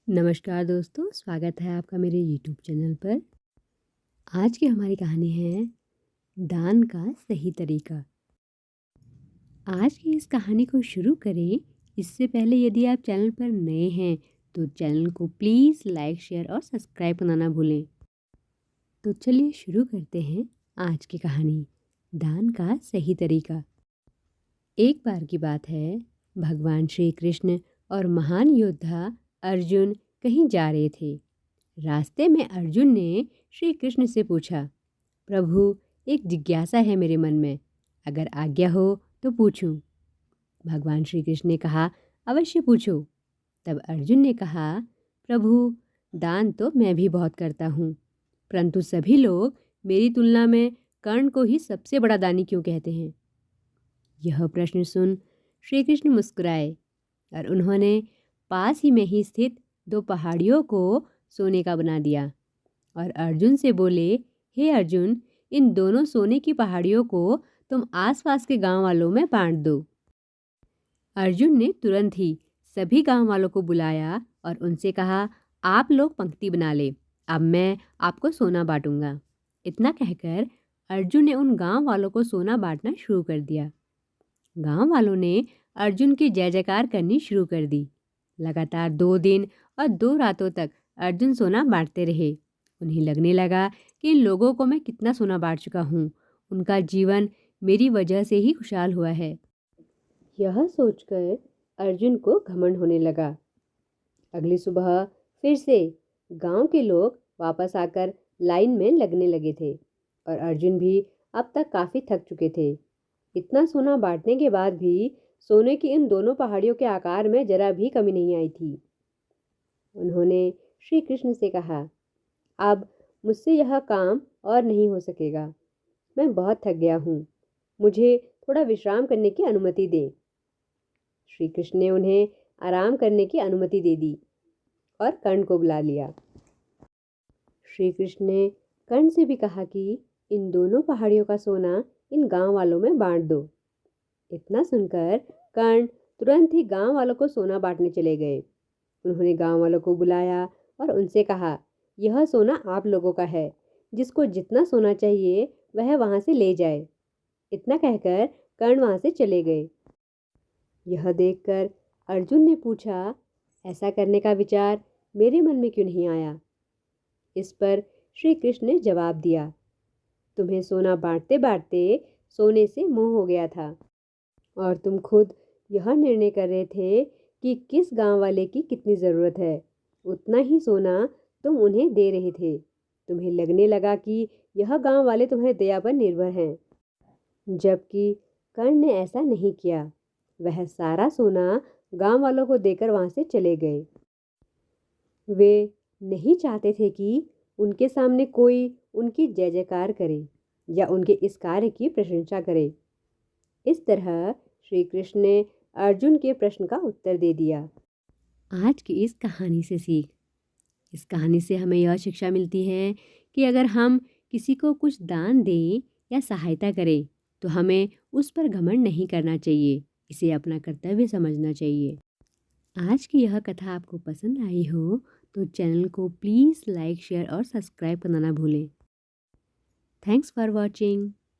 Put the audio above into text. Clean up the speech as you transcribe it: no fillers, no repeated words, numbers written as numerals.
नमस्कार दोस्तों, स्वागत है आपका मेरे यूट्यूब चैनल पर। आज की हमारी कहानी है दान का सही तरीका। आज की इस कहानी को शुरू करें इससे पहले यदि आप चैनल पर नए हैं तो चैनल को प्लीज़ लाइक, शेयर और सब्सक्राइब करना ना भूलें। तो चलिए शुरू करते हैं आज की कहानी, दान का सही तरीका। एक बार की बात है, भगवान श्री कृष्ण और महान योद्धा अर्जुन कहीं जा रहे थे। रास्ते में अर्जुन ने श्री कृष्ण से पूछा, प्रभु, एक जिज्ञासा है मेरे मन में, अगर आज्ञा हो तो पूछूं। भगवान श्री कृष्ण ने कहा, अवश्य पूछो। तब अर्जुन ने कहा, प्रभु, दान तो मैं भी बहुत करता हूँ, परंतु सभी लोग मेरी तुलना में कर्ण को ही सबसे बड़ा दानी क्यों कहते हैं। यह प्रश्न सुन श्री कृष्ण मुस्कुराए और उन्होंने पास ही में ही स्थित दो पहाड़ियों को सोने का बना दिया और अर्जुन से बोले, हे अर्जुन, इन दोनों सोने की पहाड़ियों को तुम आसपास के गांव वालों में बांट दो। अर्जुन ने तुरंत ही सभी गांव वालों को बुलाया और उनसे कहा, आप लोग पंक्ति बना ले, अब मैं आपको सोना बांटूंगा। इतना कहकर अर्जुन ने उन गांव वालों को सोना बांटना शुरू कर दिया। गांव वालों ने अर्जुन की जय जयकार करनी शुरू कर दी। लगातार 2 दिन और 2 रातों तक अर्जुन सोना बांटते रहे। उन्हें लगने लगा कि इन लोगों को मैं कितना सोना बांट चुका हूँ, उनका जीवन मेरी वजह से ही खुशहाल हुआ है। यह सोचकर अर्जुन को घमंड होने लगा। अगली सुबह फिर से गांव के लोग वापस आकर लाइन में लगने लगे थे और अर्जुन भी अब तक काफ़ी थक चुके थे। इतना सोना बांटने के बाद भी सोने की इन दोनों पहाड़ियों के आकार में जरा भी कमी नहीं आई थी। उन्होंने श्री कृष्ण से कहा, अब मुझसे यह काम और नहीं हो सकेगा, मैं बहुत थक गया हूँ, मुझे थोड़ा विश्राम करने की अनुमति दें। श्री कृष्ण ने उन्हें आराम करने की अनुमति दे दी और कर्ण को बुला लिया। श्री कृष्ण ने कर्ण से भी कहा कि इन दोनों पहाड़ियों का सोना इन गांव वालों में बांट दो। इतना सुनकर कर्ण तुरंत ही गांव वालों को सोना बांटने चले गए। उन्होंने गांव वालों को बुलाया और उनसे कहा, यह सोना आप लोगों का है, जिसको जितना सोना चाहिए वह वहां से ले जाए। इतना कहकर कर्ण वहां से चले गए। यह देखकर अर्जुन ने पूछा, ऐसा करने का विचार मेरे मन में क्यों नहीं आया। इस पर श्री कृष्ण ने जवाब दिया, तुम्हें सोना बांटते बांटते सोने से मोह हो गया था और तुम खुद यह निर्णय कर रहे थे कि किस गांव वाले की कितनी ज़रूरत है, उतना ही सोना तुम उन्हें दे रहे थे। तुम्हें लगने लगा कि यह गांव वाले तुम्हारी दया पर निर्भर हैं, जबकि कर्ण ने ऐसा नहीं किया। वह सारा सोना गांव वालों को देकर वहां से चले गए। वे नहीं चाहते थे कि उनके सामने कोई उनकी जय जयकार करे या उनके इस कार्य की प्रशंसा करे। इस तरह श्री कृष्ण ने अर्जुन के प्रश्न का उत्तर दे दिया। आज की इस कहानी से सीख, इस कहानी से हमें यह शिक्षा मिलती है कि अगर हम किसी को कुछ दान दें या सहायता करें तो हमें उस पर घमंड नहीं करना चाहिए, इसे अपना कर्तव्य समझना चाहिए। आज की यह कथा आपको पसंद आई हो तो चैनल को प्लीज़ लाइक, शेयर और सब्सक्राइब करना ना भूलें। Thanks for watching.